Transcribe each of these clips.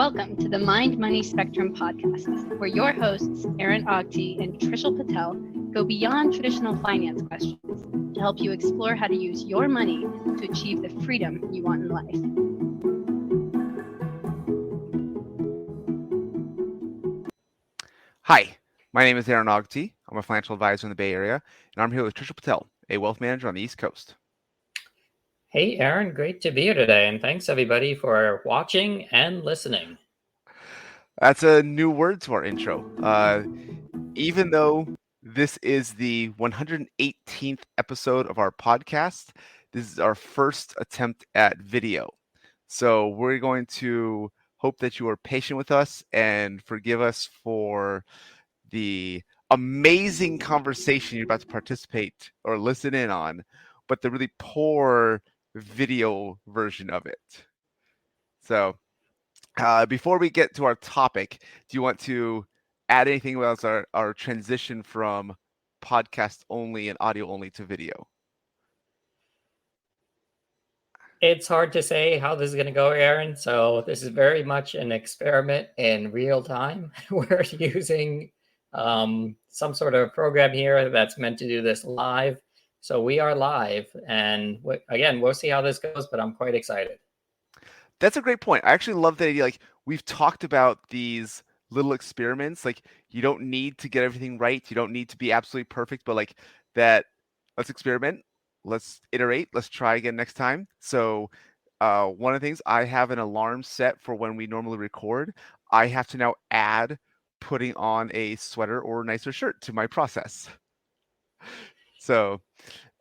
Welcome to the Mind Money Spectrum podcast, where your hosts, Aaron Ogti and Trishul Patel, go beyond traditional finance questions to help you explore how to use your money to achieve the freedom you want in life. Hi, my name is Aaron Ogti. I'm a financial advisor in the Bay Area, and I'm here with Trishul Patel, a wealth manager on the East Coast. Hey, Aaron, great to be here today, and thanks everybody for watching and listening. That's a new word to our intro. Even though this is the 118th episode of our podcast, this is our first attempt at video. So we're going to hope that you are patient with us and forgive us for the amazing conversation you're about to participate or listen in on, but the really poor video version of it. So before we get to our topic, do you want to add anything about our transition from podcast only and audio only to video? It's hard to say how this is going to go, Aaron. So this is very much an experiment in real time. We're using some sort of program here that's meant to do this live. So we are live. And again, we'll see how this goes, but I'm quite excited. That's a great point. I actually love the idea. Like, we've talked about these little experiments. Like, you don't need to get everything right. You don't need to be absolutely perfect, but like that, let's experiment. Let's iterate. Let's try again next time. So one of the things, I have an alarm set for when we normally record. I have to now add putting on a sweater or a nicer shirt to my process. So,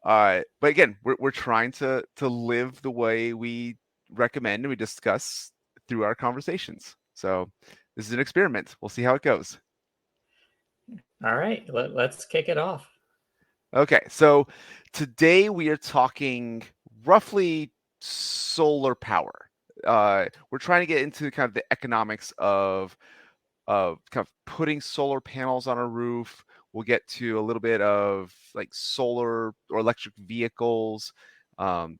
but again, we're trying to live the way we recommend and we discuss through our conversations. So this is an experiment. We'll see how it goes. All right, let's kick it off. Okay, so today we are talking roughly solar power. We're trying to get into kind of the economics of kind of putting solar panels on a roof. We'll get to a little bit of like solar or electric vehicles. And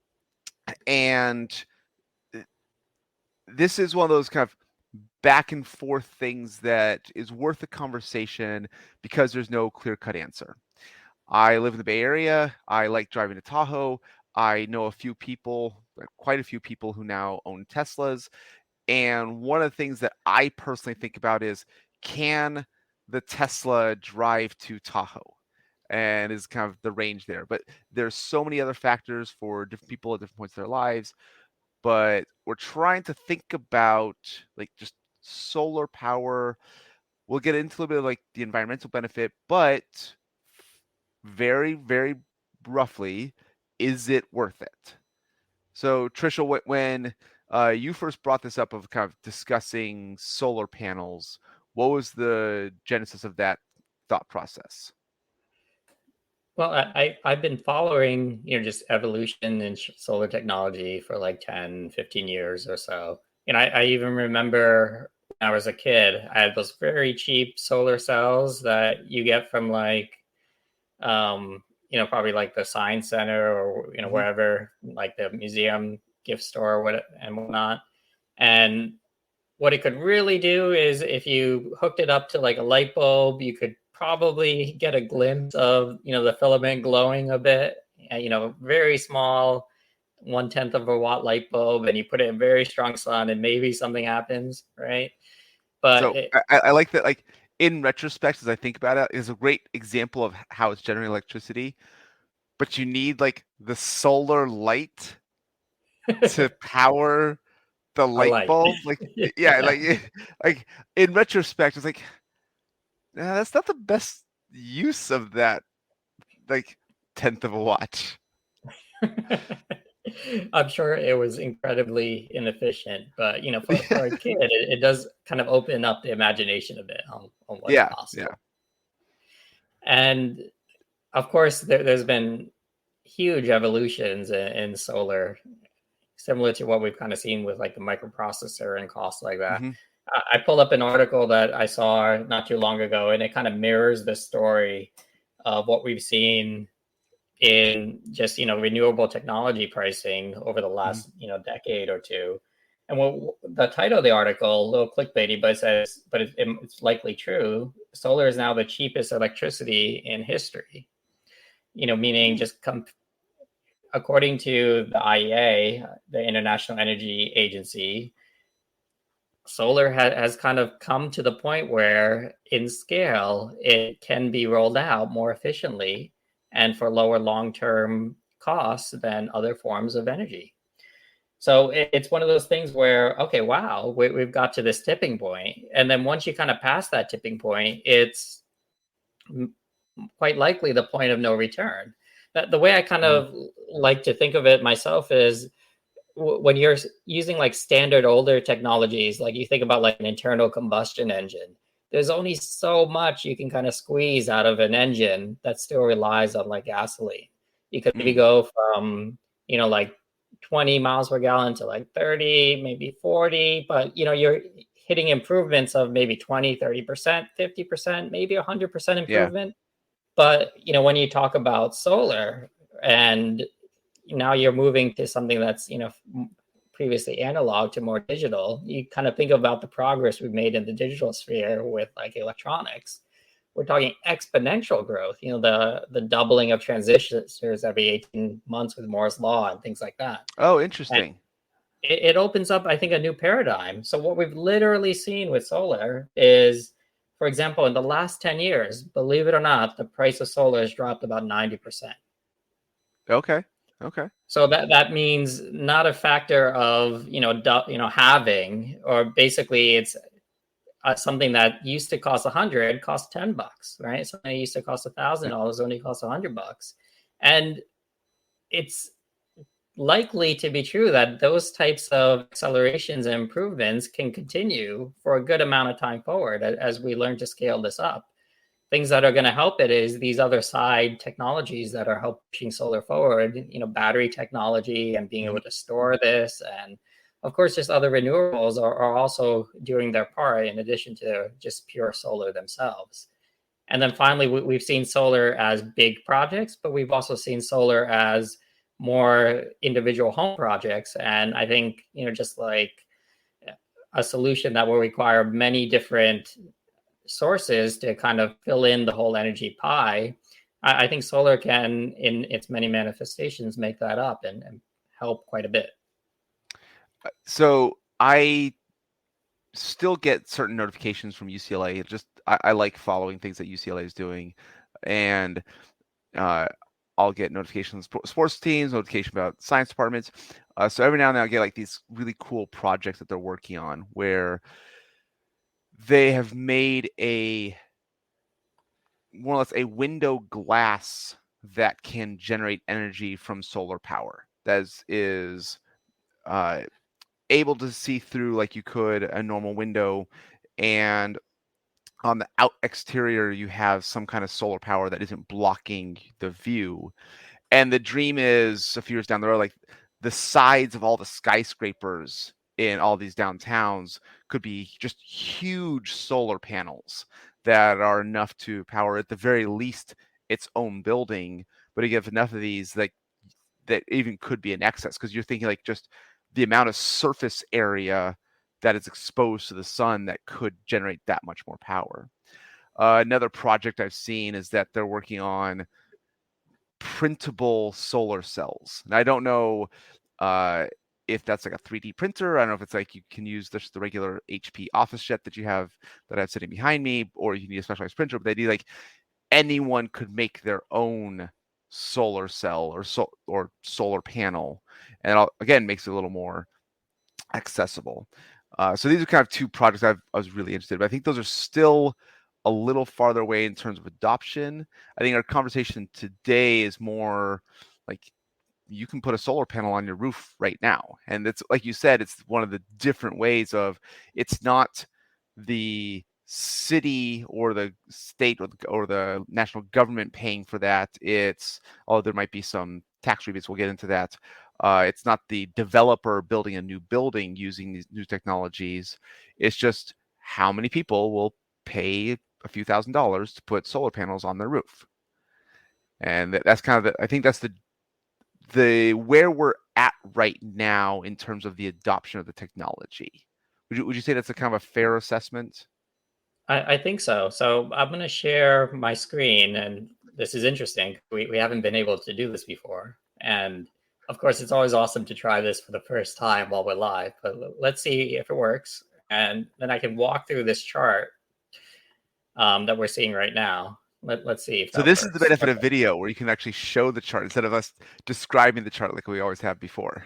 this is one of those kind of back and forth things that is worth a conversation because there's no clear-cut answer. I live in the Bay Area. I like driving to Tahoe. I know a few people, quite a few people who now own Teslas. And one of the things that I personally think about is, can the Tesla drive to Tahoe? And is kind of the range there. But there's so many other factors for different people at different points of their lives. But we're trying to think about like just solar power. We'll get into a little bit of like the environmental benefit, but very, very roughly, is it worth it? So Trishul, when you first brought this up of kind of discussing solar panels, what was the genesis of that thought process? Well, I've been following, just evolution in solar technology for like 10, 15 years or so. And I even remember when I was a kid, I had those very cheap solar cells that you get from like, probably like the science center or, wherever, like the museum gift store and whatnot. And what it could really do is if you hooked it up to like a light bulb, you could probably get a glimpse of, the filament glowing a bit, very small, 1/10 of a watt light bulb, and you put it in very strong sun and maybe something happens, right? But so I like that, like in retrospect, as I think about it, is a great example of how it's generating electricity, but you need like the solar light to power the light bulb. Like, yeah, like in retrospect, it's like, that's not the best use of that, like 1/10 of a watt. I'm sure it was incredibly inefficient, but for a kid, it does kind of open up the imagination a bit on what's possible. Yeah. And of course, there's been huge evolutions in solar, similar to what we've kind of seen with like the microprocessor and costs like that. Mm-hmm. I pulled up an article that I saw not too long ago, and it kind of mirrors the story of what we've seen in just renewable technology pricing over the last decade or two. And what the title of the article, a little clickbaity, but it says, but it's likely true. Solar is now the cheapest electricity in history. Meaning just according to the IEA, the International Energy Agency, solar has kind of come to the point where in scale, it can be rolled out more efficiently and for lower long-term costs than other forms of energy. So it's one of those things where, okay, wow, we've got to this tipping point. And then once you kind of pass that tipping point, it's quite likely the point of no return. The way I kind of like to think of it myself is when you're using like standard older technologies, like you think about like an internal combustion engine, there's only so much you can kind of squeeze out of an engine that still relies on like gasoline. You could maybe go from, like 20 miles per gallon to like 30, maybe 40, but you're hitting improvements of maybe 20, 30%, 50%, maybe 100% improvement. But, when you talk about solar and now you're moving to something that's, previously analog to more digital, you kind of think about the progress we've made in the digital sphere with like electronics. We're talking exponential growth, the doubling of transistors every 18 months with Moore's law and things like that. Oh, interesting. It opens up, I think, a new paradigm. So what we've literally seen with solar is, for example, in the last 10 years, believe it or not, the price of solar has dropped about 90%. Okay. So that means not a factor of, halving, or basically it's something that used to cost $100 costs $10, right? Something that used to cost $1,000 only costs $100. And it's likely to be true that those types of accelerations and improvements can continue for a good amount of time forward as we learn to scale this up. Things that are going to help it is these other side technologies that are helping solar forward, battery technology and being able to store this. And of course, just other renewables are also doing their part in addition to just pure solar themselves. And then finally, we've seen solar as big projects, but we've also seen solar as more individual home projects. And I think, just like a solution that will require many different sources to kind of fill in the whole energy pie, I think solar can, in its many manifestations, make that up and help quite a bit. So I still get certain notifications from UCLA. I like following things that UCLA is doing, and I'll get notifications on sports teams, notification about science departments. So every now and then I get like these really cool projects that they're working on where they have made more or less a window glass that can generate energy from solar power. That is able to see through like you could a normal window, and on the exterior you have some kind of solar power that isn't blocking the view. And the dream is a few years down the road, like the sides of all the skyscrapers in all these downtowns could be just huge solar panels that are enough to power at the very least its own building. But you have enough of these that even could be in excess, because you're thinking like just the amount of surface area that is exposed to the sun that could generate that much more power. Another project I've seen is that they're working on printable solar cells. And I don't know if that's like a 3D printer. I don't know if it's like you can use just the regular HP office jet that I have sitting behind me, or you need a specialized printer. But they do like anyone could make their own solar cell or solar panel, and again makes it a little more accessible. So these are kind of two projects I was really interested in, but I think those are still a little farther away in terms of adoption. I think our conversation today is more like you can put a solar panel on your roof right now. And it's like you said, it's one of the different ways of, it's not the city or the state or the national government paying for that. It's, there might be some tax rebates. We'll get into that. It's not the developer building a new building using these new technologies. It's just how many people will pay a few $1,000s to put solar panels on their roof. And that's kind of I think that's the where we're at right now in terms of the adoption of the technology. Would you say that's a kind of a fair assessment? I think so. So I'm going to share my screen, and this is interesting. We haven't been able to do this before. And of course, it's always awesome to try this for the first time while we're live, but let's see if it works. And then I can walk through this chart that we're seeing right now. Let's see if So that this works. is the benefit of Okay. video, where you can actually show the chart instead of us describing the chart like we always have before.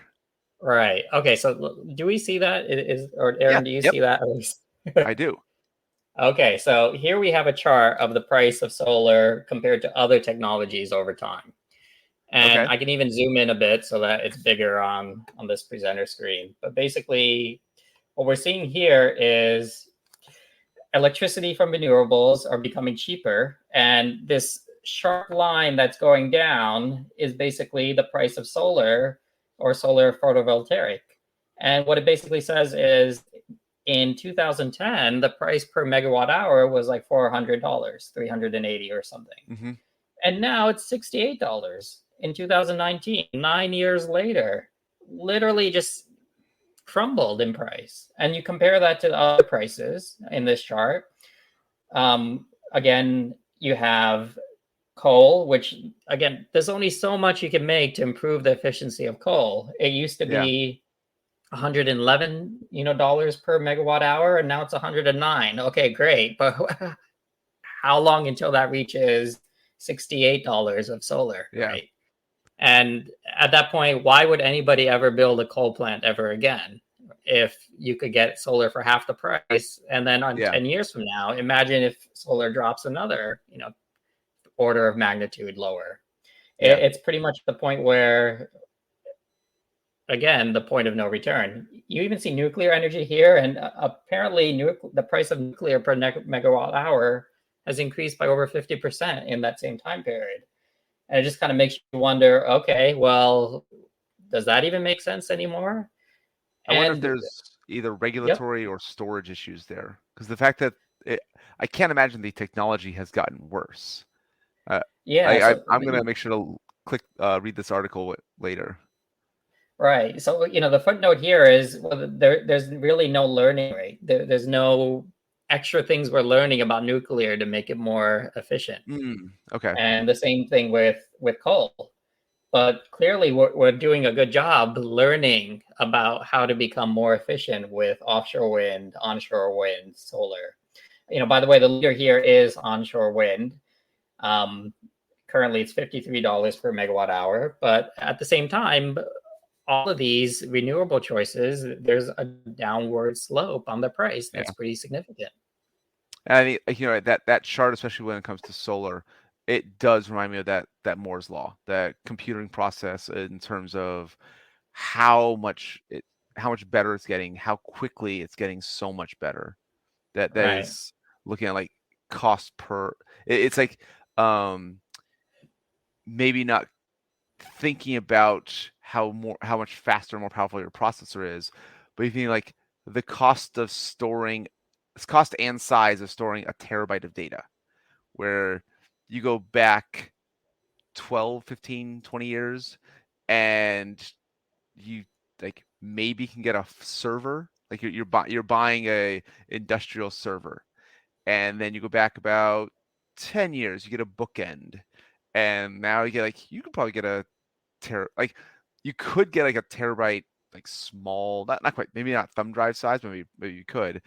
Right. Okay. So do we see that? Or Yeah. Aaron, do you Yep. see that at least? I do. Okay, so here we have a chart of the price of solar compared to other technologies over time. And Okay. I can even zoom in a bit so that it's bigger on this presenter screen. But basically, what we're seeing here is electricity from renewables are becoming cheaper. And this sharp line that's going down is basically the price of solar or solar photovoltaic. And what it basically says is in 2010, the price per megawatt hour was like $400, 380 or something. Mm-hmm. And now it's $68 in 2019, 9 years later, literally just crumbled in price. And you compare that to the other prices in this chart. Again, you have coal, which again, there's only so much you can make to improve the efficiency of coal. It used to be $111 dollars per megawatt hour, and now it's 109. Okay, great, but how long until that reaches $68 of solar, right? And at that point, why would anybody ever build a coal plant ever again if you could get solar for half the price? And then on 10 years from now, imagine if solar drops another order of magnitude lower. It's pretty much the point where, again, the point of no return. You even see nuclear energy here, and apparently the price of nuclear per megawatt hour has increased by over 50% in that same time period. And it just kind of makes you wonder, okay, well, does that even make sense anymore? I wonder if there's either regulatory or storage issues there, because the fact that I can't imagine the technology has gotten worse. I'm going to make sure to read this article later. Right. So, the footnote here is, well, there's really no learning rate. There's no extra things we're learning about nuclear to make it more efficient. Okay. And the same thing with coal. But clearly, we're doing a good job learning about how to become more efficient with offshore wind, onshore wind, solar. By the way, the leader here is onshore wind. Currently, it's $53 per megawatt hour. But at the same time, all of these renewable choices, there's a downward slope on the price that's pretty significant. And I think that chart, especially when it comes to solar, it does remind me of that Moore's law, that computing process in terms of how much better it's getting, how quickly it's getting so much better. That is looking at like cost per. It's like maybe not thinking about how much faster, more powerful your processor is, but you think like the cost and size of storing a terabyte of data, where you go back 12, 15, 20 years and you like maybe can get a server, like you're buying a industrial server, and then you go back about 10 years, you get a bookend, and now you could probably get you could get like a terabyte, like small, not quite, maybe not thumb drive size, maybe you could,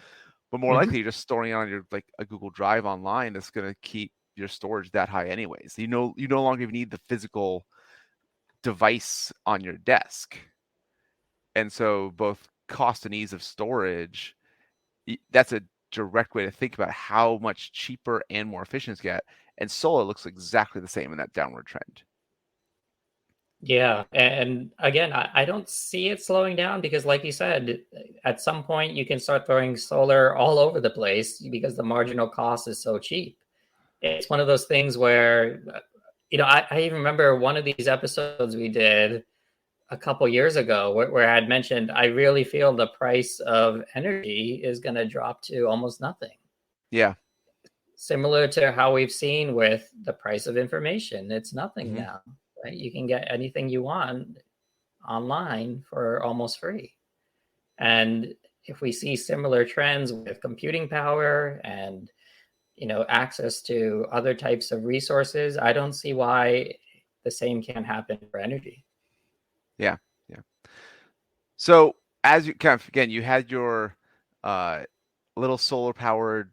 but more likely you're just storing it on your like a Google Drive online that's going to keep your storage that high anyways. You no longer even need the physical device on your desk. And so both cost and ease of storage, that's a direct way to think about how much cheaper and more efficient it's get. And solar looks exactly the same in that downward trend. Yeah. And again, I don't see it slowing down because, like you said, at some point you can start throwing solar all over the place because the marginal cost is so cheap. It's one of those things where, I even remember one of these episodes we did a couple years ago where I had mentioned, I really feel the price of energy is going to drop to almost nothing. Yeah. Similar to how we've seen with the price of information. It's nothing now, right? You can get anything you want online for almost free. And if we see similar trends with computing power and access to other types of resources, I don't see why the same can't happen for energy. Yeah. So as you kind of, again, you had your little solar powered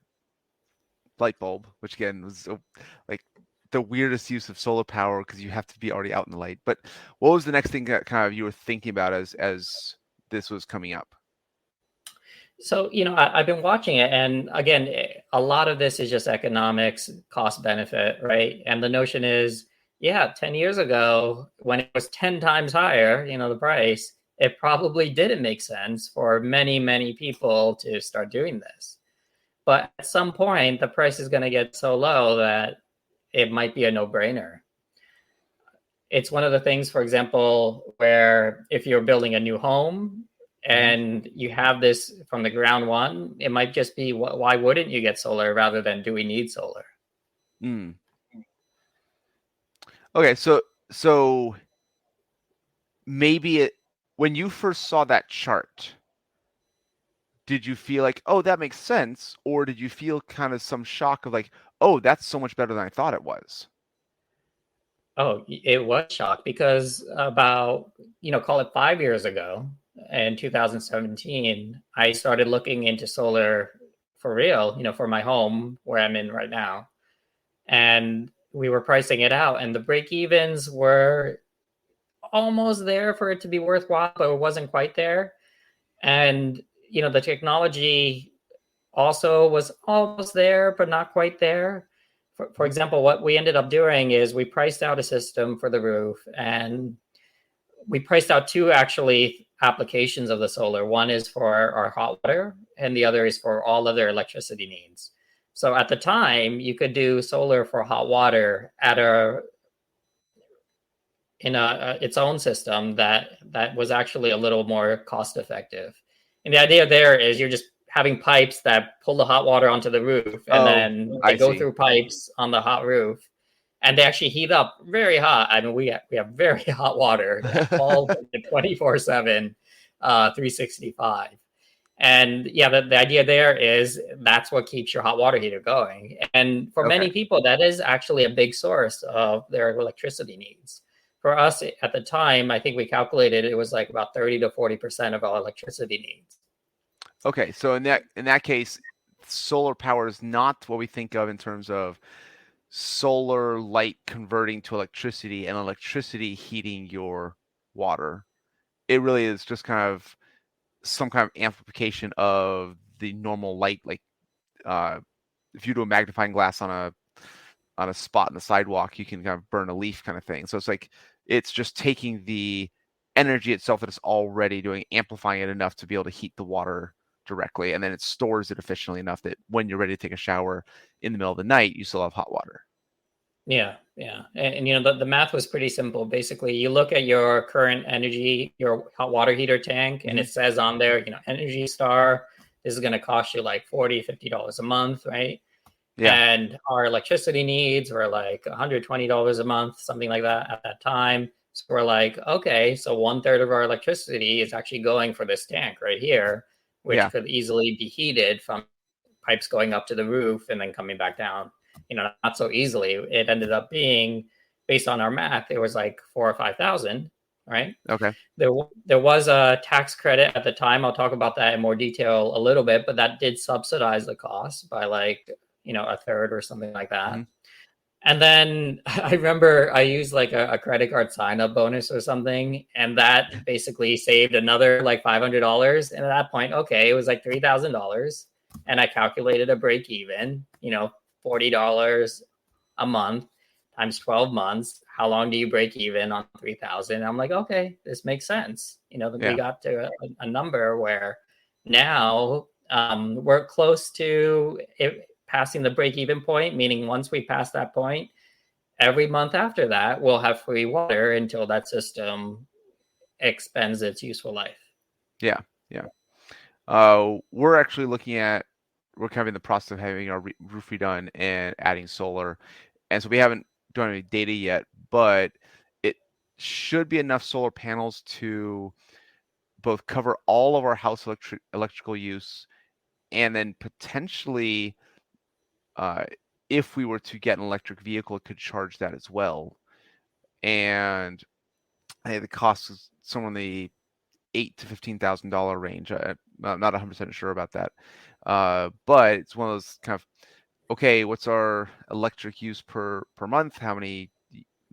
light bulb, which again was like the weirdest use of solar power because you have to be already out in the light. But what was the next thing that kind of you were thinking about as this was coming up? So, I've been watching it, and again, a lot of this is just economics, cost benefit, right? And the notion is, 10 years ago, when it was 10 times higher, the price, it probably didn't make sense for many, many people to start doing this. But at some point, the price is going to get so low that it might be a no-brainer. It's one of the things, for example, where if you're building a new home and you have this from the ground one, it might just be, why wouldn't you get solar rather than do we need solar? Okay, so maybe when you first saw that chart, did you feel like, oh, that makes sense? Or did you feel kind of some shock of like, oh, that's so much better than I thought it was? Oh, it was shock because about, call it 5 years ago in 2017, I started looking into solar for real, for my home where I'm in right now. And we were pricing it out, and the break evens were almost there for it to be worthwhile, but it wasn't quite there. And, the technology also was almost there, but not quite there. For example, what we ended up doing is we priced out a system for the roof, and we priced out two actually applications of the solar. One is for our hot water, and the other is for all other electricity needs. So at the time, you could do solar for hot water at its own system that was actually a little more cost effective. And the idea there is you're just having pipes that pull the hot water onto the roof, and then they go through pipes on the hot roof, and they actually heat up very hot. I mean, we have very hot water all 24/7, 365. And the idea there is that's what keeps your hot water heater going. And for many people, that is actually a big source of their electricity needs. For us at the time, I think we calculated it was like about 30 to 40% of our electricity needs. Okay, so in that case, solar power is not what we think of in terms of solar light converting to electricity and electricity heating your water. It really is just kind of some kind of amplification of the normal light. Like if you do a magnifying glass on a spot in the sidewalk, you can kind of burn a leaf kind of thing. So it's like it's just taking the energy itself that it's already doing, amplifying it enough to be able to heat the water directly, and then it stores it efficiently enough that when you're ready to take a shower in the middle of the night, you still have hot water. Yeah. And the math was pretty simple. Basically, you look at your current energy, your hot water heater tank, and it says on there, Energy Star, this is going to cost you like $40, $50 a month, right? Yeah. And our electricity needs were like $120 a month, something like that at that time. So we're like, okay, so 1/3 of our electricity is actually going for this tank right here, which could easily be heated from pipes going up to the roof and then coming back down. Not so easily. It ended up being, based on our math, it was like 4,000 or 5,000, right? Okay. There was a tax credit at the time. I'll talk about that in more detail a little bit, but that did subsidize the cost by like, 1/3 or something like that. And then I remember I used like a credit card sign-up bonus or something, and that basically saved another like $500. And at that point, okay, it was like $3,000, and I calculated a break even, $40 a month times 12 months. How long do you break even on 3,000? I'm like, okay, this makes sense. We got to a number where now we're close to it passing the break-even point, meaning once we pass that point, every month after that, we'll have free water until that system expends its useful life. Yeah. We're actually we're kind of in the process of having our roof redone and adding solar. And so we haven't done any data yet, but should be enough solar panels to both cover all of our house electrical use, and then potentially, if we were to get an electric vehicle, it could charge that as well. And I think the cost is somewhere in the $8,000 to $15,000 range. I'm not 100% sure about that, but it's one of those kind of, okay, what's our electric use per month? How many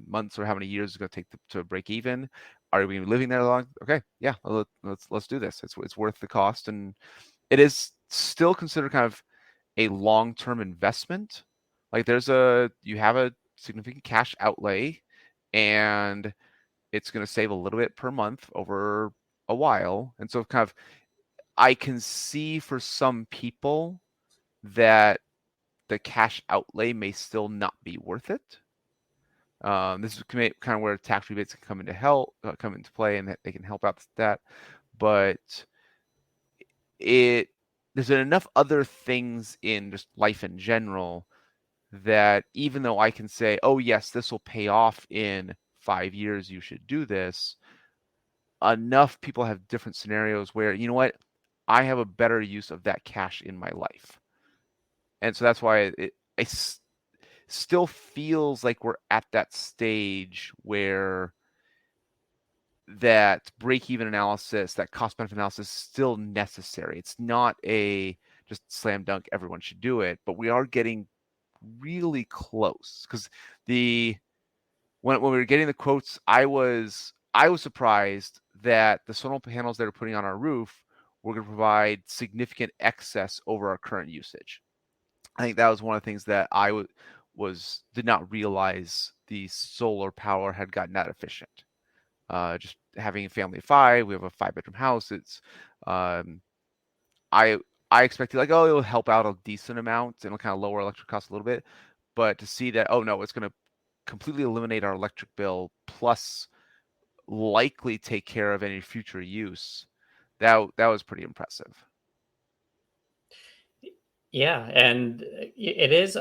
months or how many years is it going to take to break even? Are we living there long? Okay, yeah, let's do this. It's worth the cost, and it is still considered kind of a long-term investment. Like you have a significant cash outlay, and it's going to save a little bit per month over a while. And so kind of, I can see for some people that the cash outlay may still not be worth it. This is kind of where tax rebates can come into play, and that they can help out with that. But there's enough other things in just life in general that even though I can say, oh yes, this will pay off in 5 years, you should do this, enough people have different scenarios where, you know what, I have a better use of that cash in my life. And so that's why it still feels like we're at that stage where that break-even analysis, that cost-benefit analysis is still necessary. It's not a just slam dunk, everyone should do it, but we are getting really close. Because when we were getting the quotes, I was surprised that the solar panels that are putting on our roof were going to provide significant excess over our current usage. I think that was one of the things that I did not realize the solar power had gotten that efficient. Just having a family of 5, we have a 5-bedroom house. It's I expected like, oh, it'll help out a decent amount and it'll kind of lower electric costs a little bit, but to see that, oh no, it's going to completely eliminate our electric bill plus likely take care of any future use, that was pretty impressive. Yeah, and it is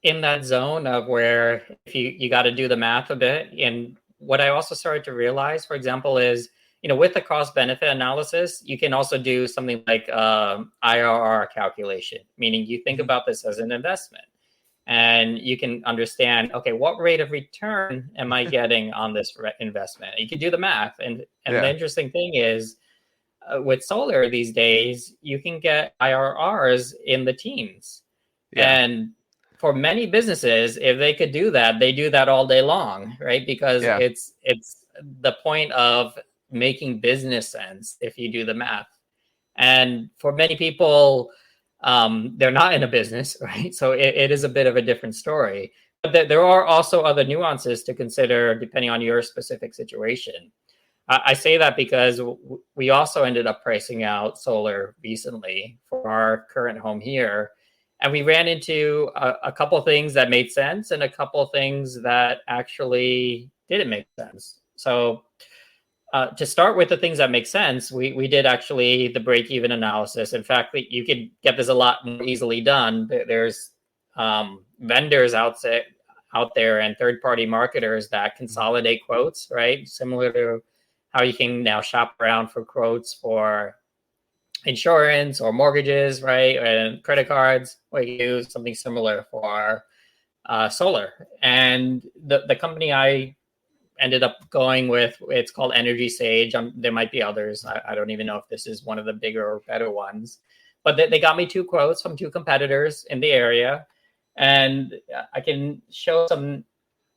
in that zone of where if you got to do the math a bit. And what I also started to realize, for example, is, with the cost benefit analysis, you can also do something like IRR calculation, meaning you think about this as an investment. And you can understand, okay, what rate of return am I getting on this investment? You can do the math. And the interesting thing is, with solar these days, you can get IRRs in the teens. Yeah. And for many businesses, if they could do that, they do that all day long, right? Because it's the point of making business sense if you do the math. And for many people, they're not in a business, right? So it is a bit of a different story. But there are also other nuances to consider depending on your specific situation. I say that because we also ended up pricing out solar recently for our current home here. And we ran into a couple of things that made sense and a couple of things that actually didn't make sense. So to start with the things that make sense, we did actually the break-even analysis. In fact, you could get this a lot more easily done. There's vendors out there and third-party marketers that consolidate quotes, right? Similar to how you can now shop around for quotes for insurance or mortgages, right? And credit cards, or you use something similar for solar. And the company I ended up going with, it's called Energy Sage. There might be others. I don't even know if this is one of the bigger or better ones. But they got me 2 quotes from 2 competitors in the area. And I can show some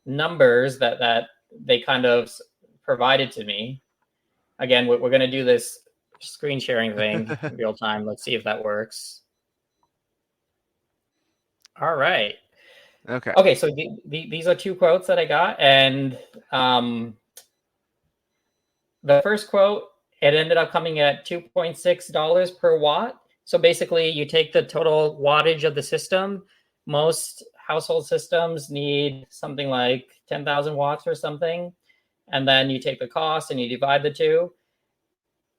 numbers that they kind of provided to me. Again, we're going to do this screen sharing thing in real time. Let's see if that works. All right. Okay. So these are 2 quotes that I got, and the first quote, it ended up coming at $2.6 per watt. So basically, you take the total wattage of the system. Most household systems need something like 10,000 watts or something. And then you take the cost and you divide the 2.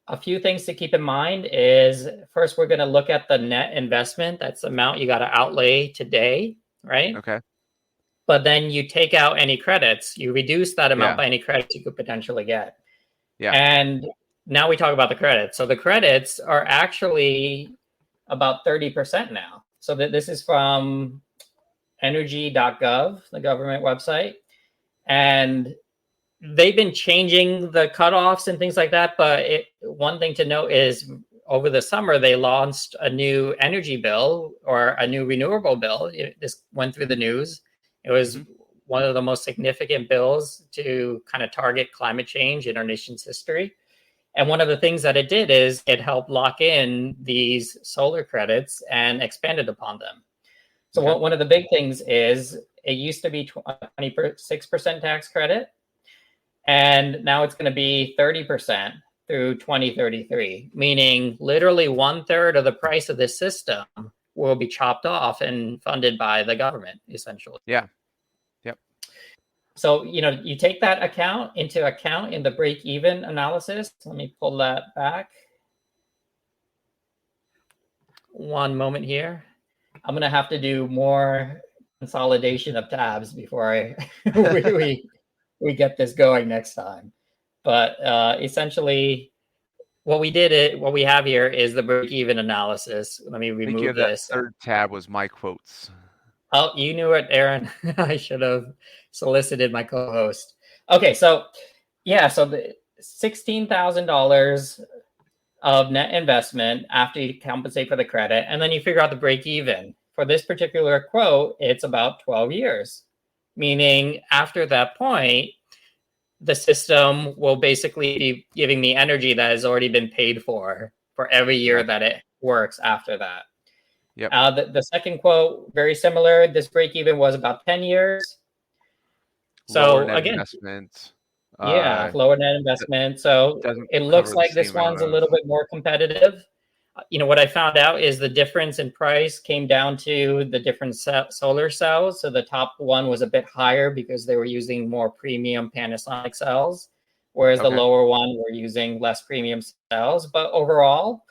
A few things to keep in mind is, first, we're going to look at the net investment. That's the amount you got to outlay today, right? Okay. but then you take out any credits. You reduce that amount Yeah. by any credits you could potentially get. Yeah. And now we talk about the credits. So the credits are actually about 30% now. So this is from energy.gov, the government website. And they've been changing the cutoffs and things like that. But one thing to note is over the summer, they launched a new energy bill or a new renewable bill. This went through the news. It was one of the most significant bills to kind of target climate change in our nation's history. And one of the things that it did is it helped lock in these solar credits and expanded upon them. So one of the big things is it used to be 26% tax credit, and now it's going to be 30% through 2033, meaning literally 1/3 of the price of this system will be chopped off and funded by the government, essentially. Yeah. Yep. So, you take that into account in the break-even analysis. Let me pull that back. One moment here. I'm going to have to do more consolidation of tabs before we get this going next time. But essentially, what we have here is the break-even analysis. Let me remove this. That third tab was my quotes. Oh, you knew it, Aaron. I should have solicited my co-host. Okay, so the $16,000 of net investment after you compensate for the credit, and then you figure out the break even. For this particular quote, it's about 12 years, meaning after that point, the system will basically be giving me energy that has already been paid for every year that it works after that. Yep. The second quote, very similar. This break even was about 10 years. Lower So net again, investment. lower net investment. So it looks like this one's a little bit more competitive. What I found out is the difference in price came down to the different solar cells. So the top one was a bit higher because they were using more premium Panasonic cells, whereas the lower one were using less premium cells. But overall,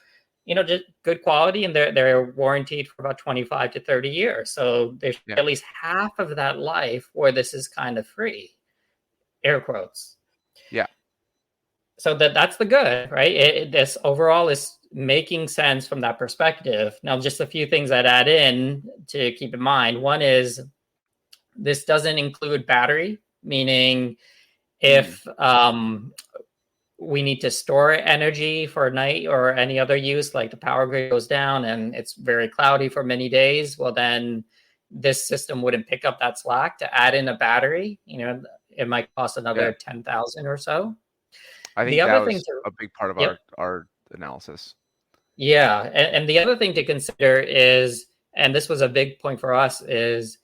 just good quality, and they're warranted for about 25 to 30 years. So there's at least half of that life where this is kind of free, air quotes. Yeah. So that's the good, right? This overall is making sense from that perspective. Now, just a few things I'd add in to keep in mind. One is this doesn't include battery, meaning if we need to store energy for a night or any other use, like the power grid goes down and it's very cloudy for many days, well, then this system wouldn't pick up that slack. To add in a battery, it might cost another $10,000 or so. I think that was a big part of our analysis. Yeah. And the other thing to consider is, and this was a big point for us, is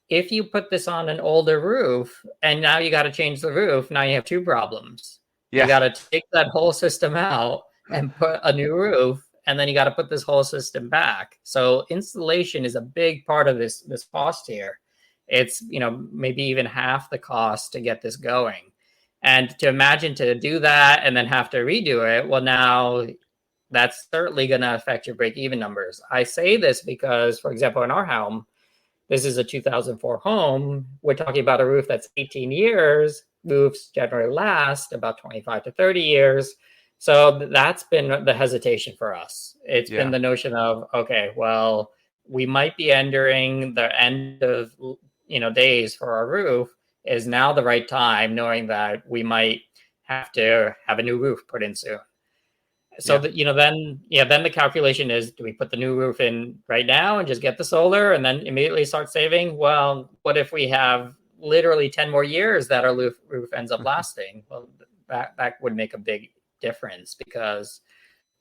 if you put this on an older roof and now you got to change the roof, now you have two problems. You got to take that whole system out and put a new roof, and then you got to put this whole system back. So installation is a big part of this cost here. It's, maybe even half the cost to get this going. And to imagine to do that and then have to redo it, well, now that's certainly going to affect your break-even numbers. I say this because, for example, in our home, this is a 2004 home. We're talking about a roof that's 18 years. Roofs generally last about 25 to 30 years. So that's been the hesitation for us. It's been the notion of, okay, well, we might be entering the end of, days for our roof. Is now the right time, knowing that we might have to have a new roof put in soon. So that, then the calculation is, do we put the new roof in right now and just get the solar and then immediately start saving? Well, what if we have literally 10 more years that our roof ends up lasting? Well, that would make a big difference, because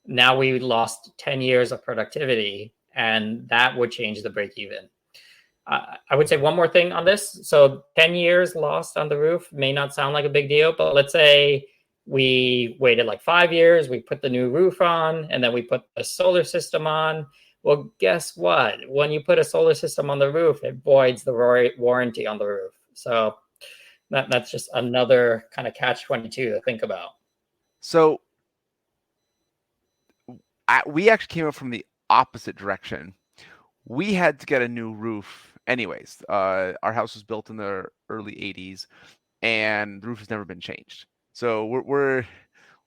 now we lost 10 years of productivity, and that would change the break even. I would say one more thing on this. So 10 years lost on the roof may not sound like a big deal, but let's say we waited like 5 years, we put the new roof on, and then we put a solar system on. Well, guess what? When you put a solar system on the roof, it voids the warranty on the roof. So that's just another kind of catch-22 to think about. So we actually came up from the opposite direction. We had to get a new roof Anyways, our house was built in the early 80s, and the roof has never been changed. So we're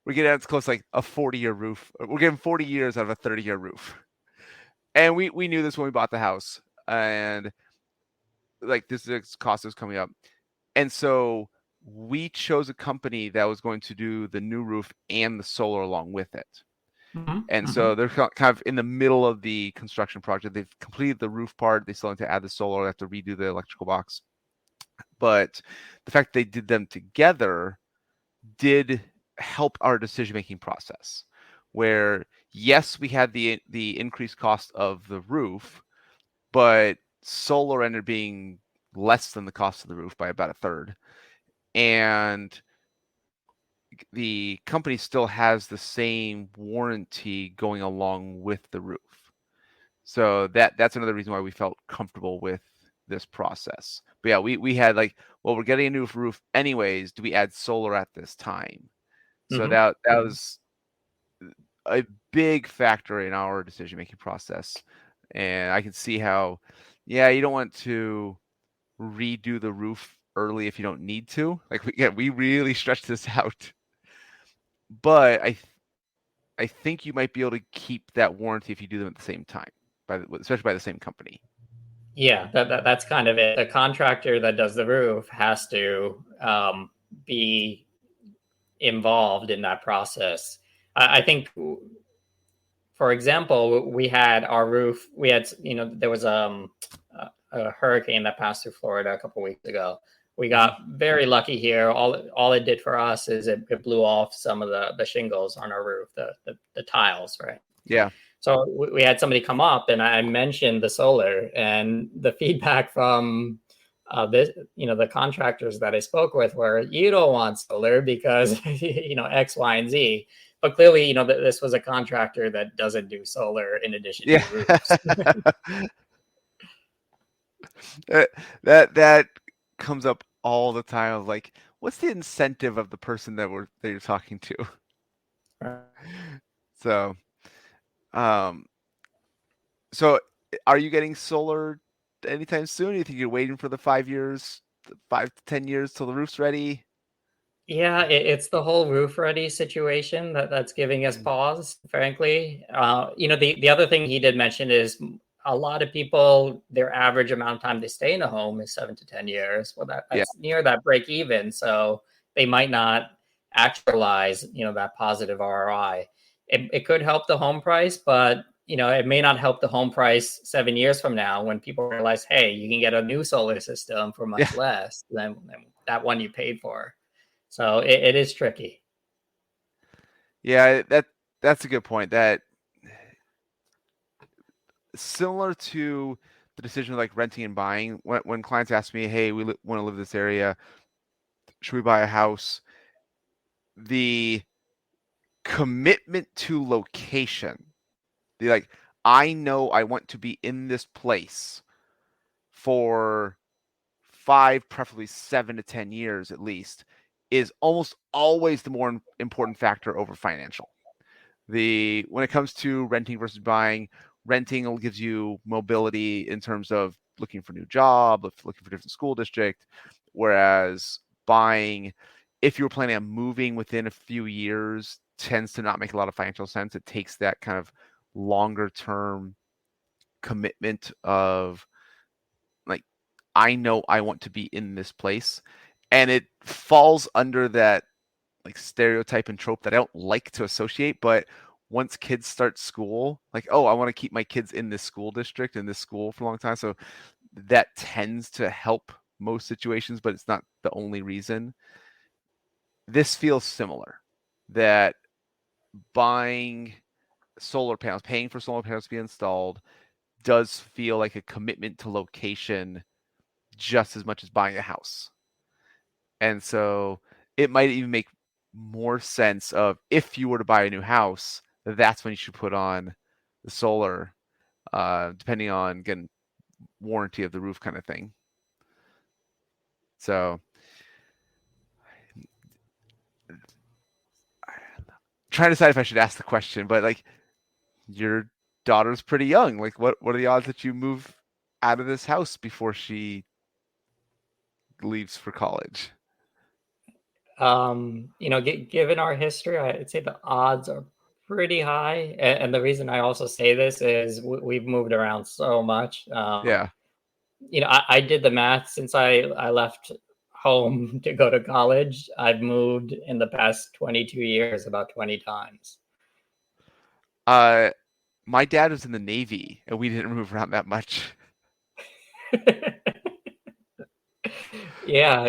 getting as close to like a 40-year roof. We're getting 40 years out of a 30-year roof. And we knew this when we bought the house, and like this cost was coming up. And so we chose a company that was going to do the new roof and the solar along with it. And so they're kind of in the middle of the construction project. They've completed the roof part. They still need to add the solar. They have to redo the electrical box. But the fact that they did them together did help our decision-making process, where yes, we had the increased cost of the roof, but solar ended up being less than the cost of the roof by about a third. And the company still has the same warranty going along with the roof. So that's another reason why we felt comfortable with this process. But yeah, we had like, well, we're getting a new roof anyways. Do we add solar at this time? So that was a big factor in our decision-making process. And I can see how, yeah, you don't want to redo the roof early if you don't need to. Like we really stretched this out. But I think you might be able to keep that warranty if you do them at the same time, especially by the same company. Yeah, that's kind of it. The contractor that does the roof has to be involved in that process. I think, for example, we had our roof. We had, there was a hurricane that passed through Florida a couple of weeks ago. We got very lucky here. All it did for us is it blew off some of the shingles on our roof, the tiles, right? Yeah. So we had somebody come up, and I mentioned the solar, and the feedback from the contractors that I spoke with were, you don't want solar because X, Y, and Z. But clearly, this was a contractor that doesn't do solar in addition to roofs. that comes up all the time. Like, what's the incentive of the person that you're talking to? So, so are you getting solar anytime soon? Do you think you're waiting for the 5 to 10 years till the roof's ready? Yeah, it's the whole roof ready situation that's giving us pause, frankly. The other thing he did mention is a lot of people, their average amount of time they stay in a home is 7 to 10 years. Well, that's near that break even. So they might not actualize, that positive ROI. It could help the home price, but it may not help the home price 7 years from now when people realize, hey, you can get a new solar system for much less than that one you paid for. So it is tricky. Yeah, that's a good point. That similar to the decision of like renting and buying, when clients ask me, hey, we want to live in this area, should we buy a house? The commitment to location, I know I want to be in this place for 5, preferably 7 to 10 years at least, is almost always the more important factor over financial. When it comes to renting versus buying, renting gives you mobility in terms of looking for a new job, looking for a different school district, whereas buying, if you're planning on moving within a few years, tends to not make a lot of financial sense. It takes that kind of longer term commitment of like, I know I want to be in this place, and it falls under that like stereotype and trope that I don't like to associate. But once kids start school, like, oh, I want to keep my kids in this school district, in this school for a long time. So that tends to help most situations, but it's not the only reason. This feels similar, that buying solar panels, paying for solar panels to be installed, does feel like a commitment to location just as much as buying a house. And so it might even make more sense of, if you were to buy a new house, that's when you should put on the solar, depending on, again, warranty of the roof kind of thing. So trying to decide if I should ask the question, but like, your daughter's pretty young. Like, what are the odds that you move out of this house before she leaves for college? Given our history, I'd say the odds are pretty high. And the reason I also say this is we've moved around so much. Yeah. I did the math since I left home to go to college. I've moved in the past 22 years about 20 times. My dad was in the Navy, and we didn't move around that much. Yeah,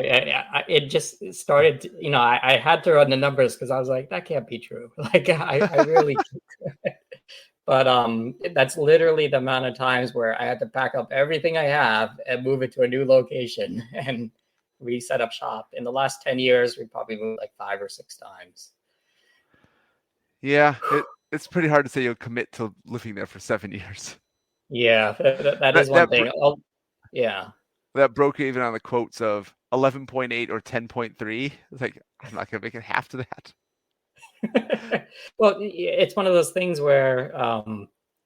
it just started. I had to run the numbers because I was like, that can't be true. Like, I really. But that's literally the amount of times where I had to pack up everything I have and move it to a new location and reset up shop. In the last 10 years, we probably moved like 5 or 6 times. Yeah, it's pretty hard to say you'll commit to living there for 7 years. Yeah, that is one thing. Yeah. That broke even on the quotes of 11.8 or 10.3. It's like, I'm not going to make it half to that. Well, it's one of those things where,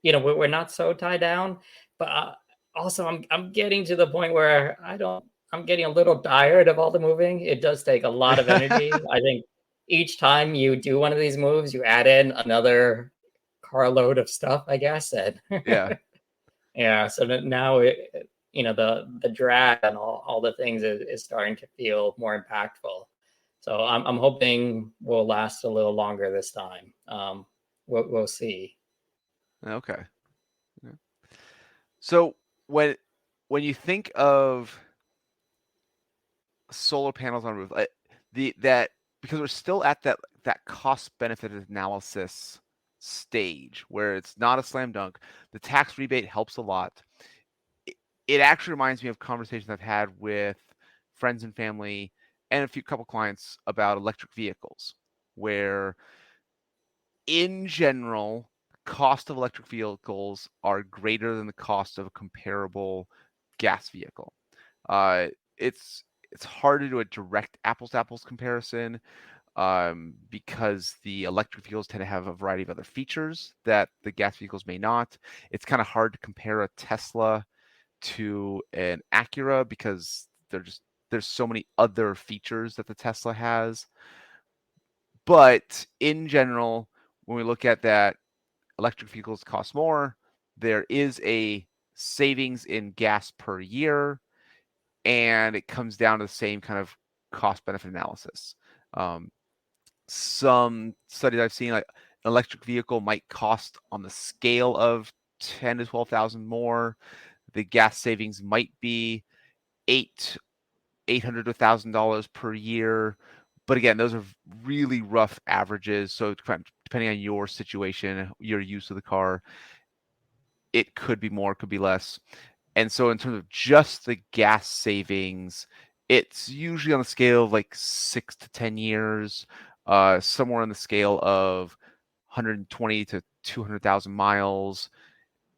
we're not so tied down, but also I'm getting to the point where I'm getting a little tired of all the moving. It does take a lot of energy. I think each time you do one of these moves, you add in another carload of stuff, I guess. And Yeah. yeah. So now the drag and all the things is starting to feel more impactful. So I'm hoping we'll last a little longer this time. We'll see. Okay. Yeah. So when you think of solar panels on a roof, because we're still at that cost benefit analysis stage where it's not a slam dunk, the tax rebate helps a lot. It actually reminds me of conversations I've had with friends and family and a couple clients about electric vehicles, where in general, cost of electric vehicles are greater than the cost of a comparable gas vehicle. It's hard to do a direct apples to apples comparison because the electric vehicles tend to have a variety of other features that the gas vehicles may not. It's kind of hard to compare a Tesla to an Acura because there's so many other features that the Tesla has. But in general, when we look at that, electric vehicles cost more. There is a savings in gas per year, and it comes down to the same kind of cost benefit analysis. Some studies I've seen, like an electric vehicle might cost on the scale of 10 to 12,000 more. The gas savings might be $800 to $1,000 per year. But again, those are really rough averages. So depending on your situation, your use of the car, it could be more, could be less. And so in terms of just the gas savings, it's usually on the scale of like 6 to 10 years, somewhere on the scale of 120 to 200,000 miles.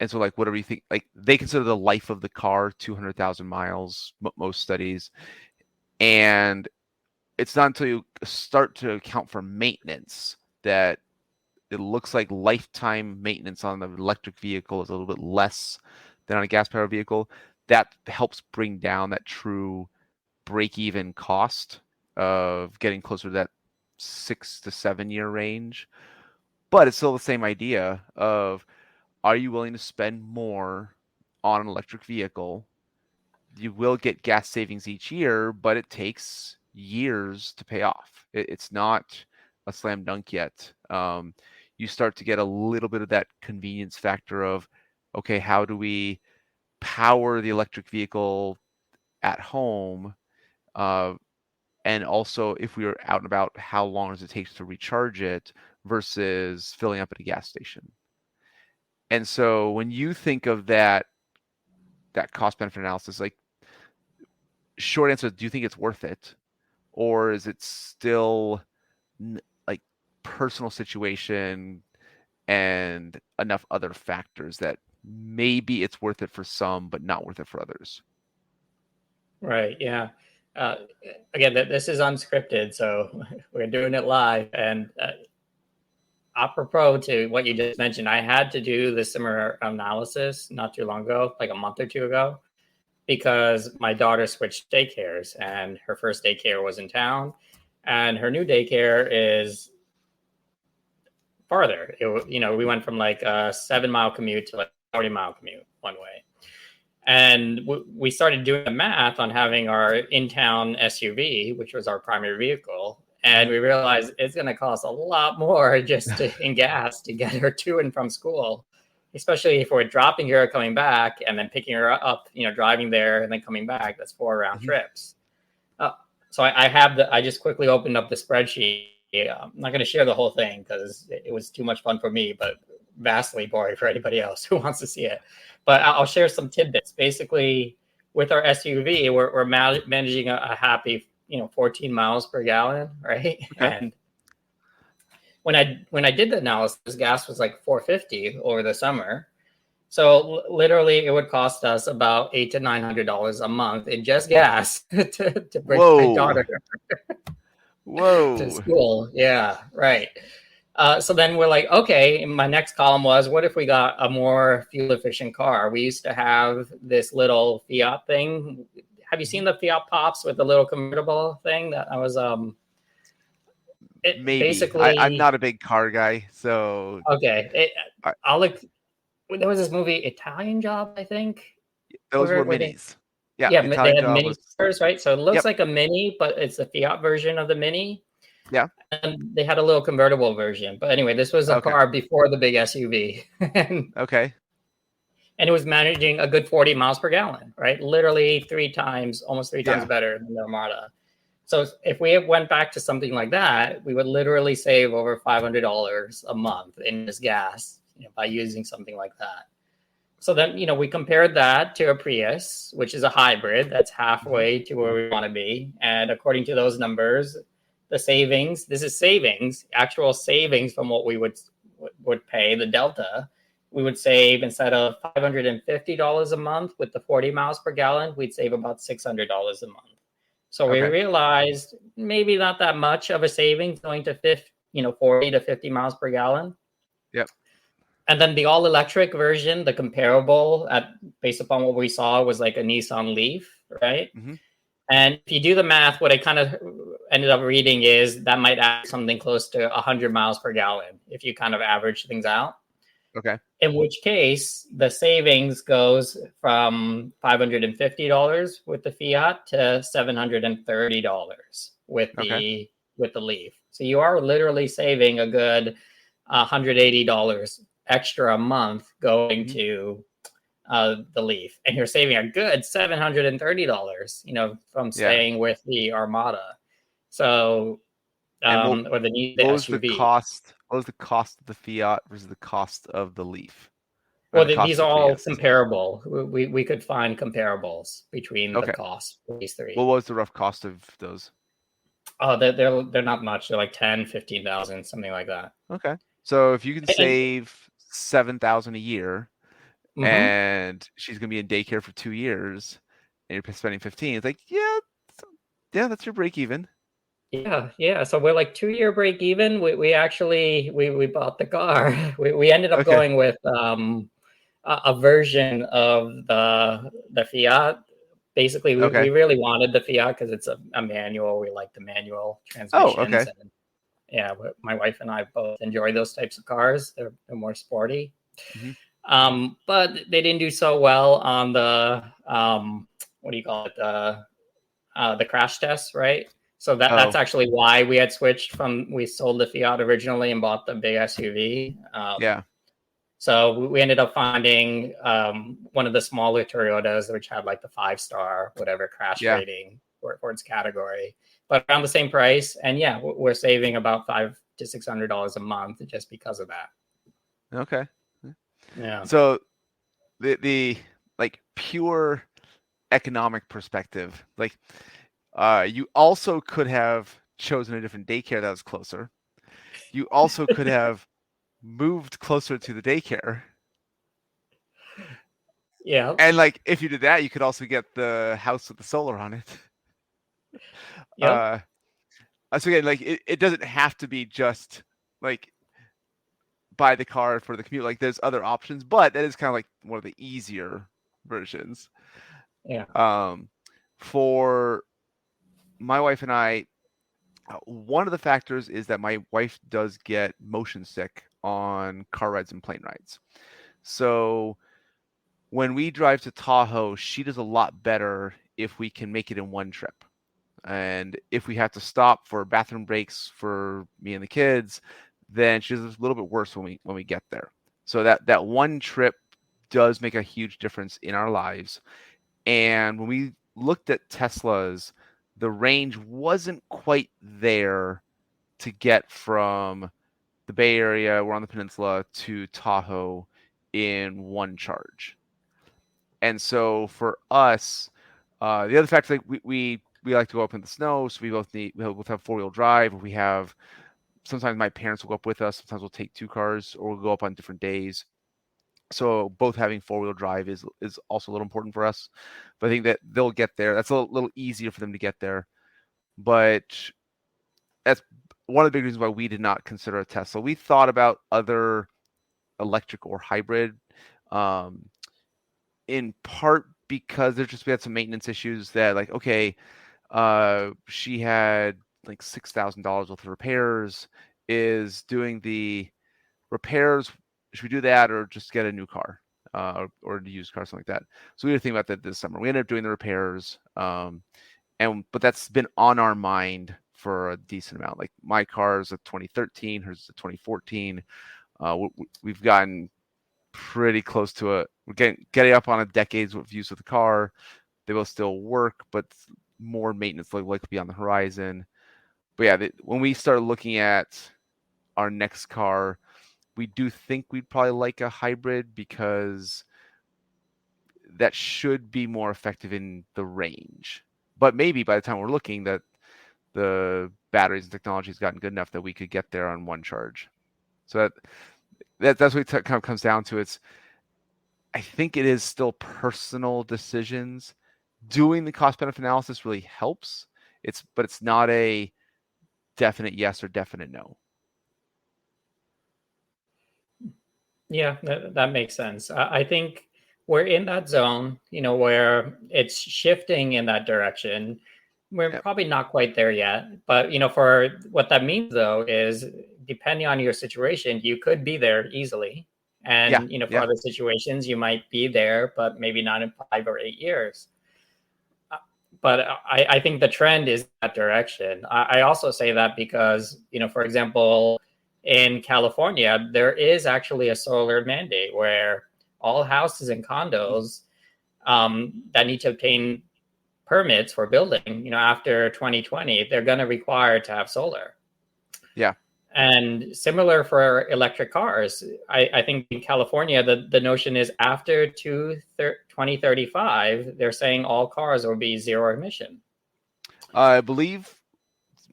And so like, whatever you think, like they consider the life of the car 200,000 miles, most studies. And it's not until you start to account for maintenance that it looks like lifetime maintenance on the electric vehicle is a little bit less than on a gas-powered vehicle. That helps bring down that true break-even cost of getting closer to that 6 to 7 year range. But it's still the same idea of, are you willing to spend more on an electric vehicle? You will get gas savings each year, but it takes years to pay off. It's not a slam dunk yet. You start to get a little bit of that convenience factor of, okay, how do we power the electric vehicle at home? And also, if we are out and about, how long does it take to recharge it versus filling up at a gas station? And so when you think of that cost benefit analysis, like, short answer, do you think it's worth it? Or is it still like personal situation and enough other factors that maybe it's worth it for some, but not worth it for others? Right. Yeah. Again, this is unscripted, so we're doing it live. And apropos to what you just mentioned, I had to do the similar analysis not too long ago, like a month or two ago, because my daughter switched daycares and her first daycare was in town and her new daycare is farther. We went from like a 7 mile commute to like 40 mile commute one way. And we started doing the math on having our in-town SUV, which was our primary vehicle. And we realized it's going to cost a lot more just in gas to get her to and from school, especially if we're dropping her, coming back, and then picking her up, driving there and then coming back. That's 4 round trips. So I just quickly opened up the spreadsheet. I'm not going to share the whole thing because it was too much fun for me, but vastly boring for anybody else who wants to see it. But I'll share some tidbits. Basically, with our SUV, we're managing a happy, 14 miles per gallon, right? Okay. And when I did the analysis, gas was like $4.50 over the summer. So literally, it would cost us about $800 to $900 a month in just gas to bring my daughter to school. Yeah, right. So then we're like, okay, my next column was, what if we got a more fuel efficient car? We used to have this little Fiat thing. Have you seen the Fiat Pops with the little convertible thing? That I was maybe. Basically, I'm not a big car guy, so okay. There was this movie, Italian Job, I think. Those were minis. They had mini cars, right? So it looks like a mini, but it's the Fiat version of the mini. Yeah. And they had a little convertible version. But anyway, this was a car before the big SUV. Okay. And it was managing a good 40 miles per gallon, right? Literally almost three times better than the Armada. So if we went back to something like that, we would literally save over $500 a month in this gas, by using something like that. So then, we compared that to a Prius, which is a hybrid that's halfway to where we want to be. And according to those numbers, the savings, this is savings, actual savings from what we would pay, the delta, we would save, instead of $550 a month with the 40 miles per gallon, we'd save about $600 a month. So we realized maybe not that much of a savings going to 40 to 50 miles per gallon. Yep. And then the all-electric version, the comparable, based upon what we saw, was like a Nissan Leaf, right? Mm-hmm. And if you do the math, what I kind of ended up reading is that might add something close to 100 miles per gallon if you kind of average things out. Okay. In which case, the savings goes from $550 with the Fiat to $730 with the Leaf. So you are literally saving a good $180 extra a month going to the Leaf, and you're saving a good $730, from staying with the Armada. So, or the what was SUV. The cost? What was the cost of the Fiat versus the cost of the Leaf? Well, these are all comparable. We could find comparables between the costs of these three. What was the rough cost of those? Oh, they're not much. They're like 10, 15,000, something like that. Okay. So if you can save $7,000 a year, and she's gonna be in daycare for 2 years, and you're spending 15, it's like, that's your break even. Yeah. So we're like 2-year break even. We actually bought the car. We ended up going with a version of the Fiat. Basically, we really wanted the Fiat because it's a manual. We like the manual transmissions. Oh, okay. And, my wife and I both enjoy those types of cars. They're more sporty. Mm-hmm. But they didn't do so well on the what do you call it? The crash test, right? So that's actually why we had switched we sold the Fiat originally and bought the big SUV. So we ended up finding one of the smaller Toyotas, which had like the 5-star, whatever crash rating for its category, but around the same price. And we're saving about $500 to $600 a month just because of that. Okay. Yeah. So the like pure economic perspective, like you also could have chosen a different daycare that was closer. You also could have moved closer to the daycare. Yeah. And like if you did that, you could also get the house with the solar on it. Yeah. So again, like it doesn't have to be just like buy the car for the commute. Like there's other options, but that is kind of like one of the easier versions. Yeah. For my wife and I, one of the factors is that my wife does get motion sick on car rides and plane rides. So when we drive to Tahoe, she does a lot better if we can make it in one trip. And if we have to stop for bathroom breaks for me and the kids, then she does a little bit worse when we get there. So that one trip does make a huge difference in our lives. And when we looked at Teslas, the range wasn't quite there to get from the Bay Area, we're on the peninsula, to Tahoe in one charge. And so for us, the other fact, like we like to go up in the snow, so we both have 4-wheel drive. We have sometimes my parents will go up with us. Sometimes we'll take 2 cars, or we'll go up on different days. So both having 4-wheel drive is also a little important for us. But I think that they'll get there. That's a little easier for them to get there. But that's one of the big reasons why we did not consider a Tesla. We thought about other electric or hybrid, in part because we had some maintenance issues that, like, okay, she had like $6,000 worth of repairs. Is doing the repairs, should we do that or just get a new car, or a used car, something like that? So we were thinking about that this summer. We ended up doing the repairs, but that's been on our mind for a decent amount. Like my car is a 2013, hers is a 2014. We've gotten pretty close to it. We're getting up on a decade's of use of the car. They will still work, but more maintenance likely to be on the horizon. But yeah, when we start looking at our next car, we do think we'd probably like a hybrid because that should be more effective in the range. But maybe by the time we're looking, that the batteries and technology has gotten good enough that we could get there on one charge. So that's what it kind of comes down to. I think it is still personal decisions. Doing the cost benefit analysis really helps. But it's not a definite yes or definite no. Yeah, that makes sense. I think we're in that zone, where it's shifting in that direction. We're probably not quite there yet, but for what that means though is depending on your situation, you could be there easily. And for other situations, you might be there, but maybe not in 5 or 8 years. But I think the trend is that direction. I also say that because, for example, in California, there is actually a solar mandate where all houses and condos that need to obtain permits for building, after 2020, they're going to require to have solar. Yeah. And similar for electric cars. I think in California, the notion is after 2035, they're saying all cars will be zero emission. I believe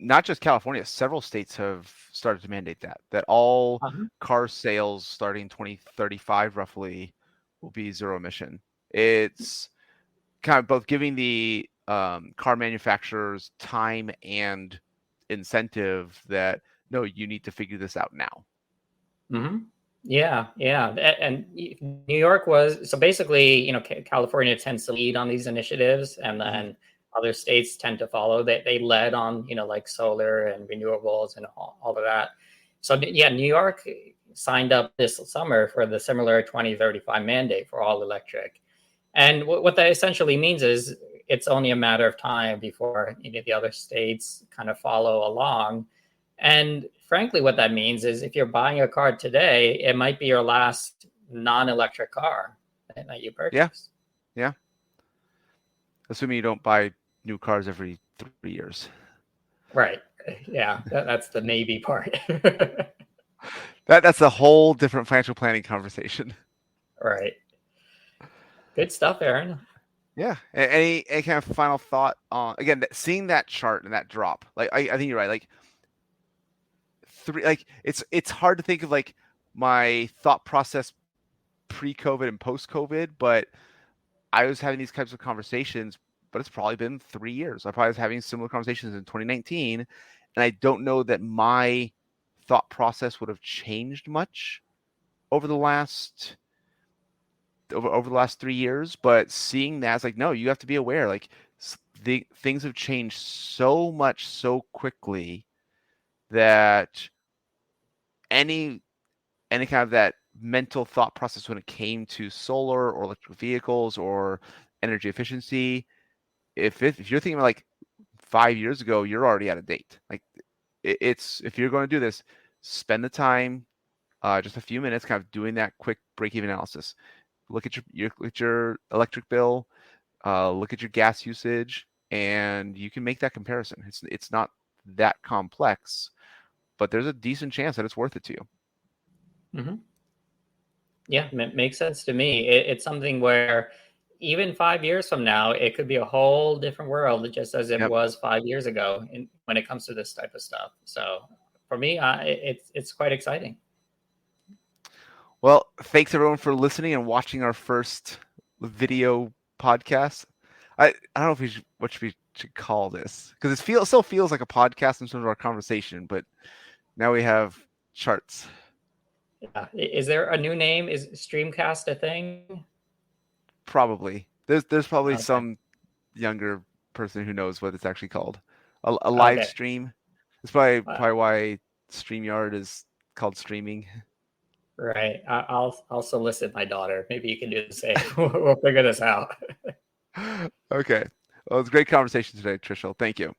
not just California, several states have started to mandate that all car sales starting 2035 roughly will be zero emission. It's kind of both giving the car manufacturers time and incentive that, no, you need to figure this out now. Mm-hmm. Yeah. And New York was, so basically, California tends to lead on these initiatives, and then other states tend to follow. They led on, like solar and renewables and all of that. So yeah, New York signed up this summer for the similar 2035 mandate for all electric. And what that essentially means is it's only a matter of time before the other states kind of follow along. And frankly, what that means is if you're buying a car today, it might be your last non-electric car that you purchase. Yeah. Assuming you don't buy new cars every 3 years. Right. Yeah, that's the Navy part. That's a whole different financial planning conversation. Right. Good stuff, Aaron. Yeah. Any kind of final thought on, again, seeing that chart and that drop? Like I think you're right. Like it's hard to think of like my thought process pre-COVID and post-COVID, but I was having these types of conversations, but it's probably been 3 years. I probably was having similar conversations in 2019, and I don't know that my thought process would have changed much over the last 3 years, but seeing that, it's like, no, you have to be aware. Like the things have changed so much so quickly that any kind of that mental thought process when it came to solar or electric vehicles or energy efficiency, if you're thinking like 5 years ago, you're already out of date. Like it's, if you're going to do this, spend the time, just a few minutes, kind of doing that quick break-even analysis. Look at your electric bill, look at your gas usage, and you can make that comparison. It's not that complex, but there's a decent chance that it's worth it to you. Mm-hmm. Yeah, it makes sense to me. It's something where even 5 years from now, it could be a whole different world, just as it was 5 years ago when it comes to this type of stuff. So for me, it's quite exciting. Well, thanks everyone for listening and watching our first video podcast. I don't know if what we should call this, because it still feels like a podcast in terms of our conversation, but now we have charts. Yeah. Is there a new name? Is Streamcast a thing? Probably. There's probably some younger person who knows what it's actually called. A live stream. It's probably why StreamYard is called streaming. Right. I'll solicit my daughter. Maybe you can do the same. We'll figure this out. Okay. Well, it's a great conversation today, Trishul. Thank you.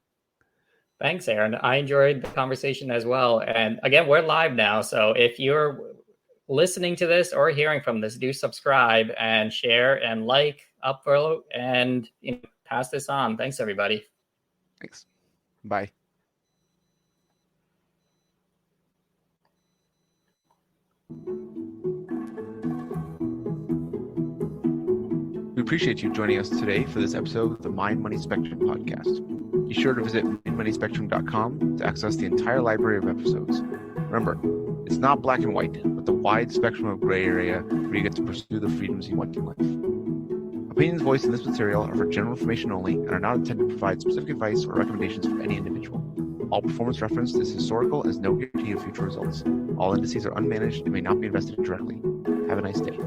Thanks, Aaron. I enjoyed the conversation as well. And again, we're live now. So if you're listening to this or hearing from this, do subscribe and share and like, upvote, and pass this on. Thanks, everybody. Thanks. Bye. We appreciate you joining us today for this episode of the Mind Money Spectrum podcast. Be sure to visit mindmoneyspectrum.com to access the entire library of episodes. Remember, it's not black and white, but the wide spectrum of gray area where you get to pursue the freedoms you want in life. Opinions voiced in this material are for general information only and are not intended to provide specific advice or recommendations for any individual. All performance referenced is historical and has no guarantee of future results. All indices are unmanaged and may not be invested directly. Have a nice day.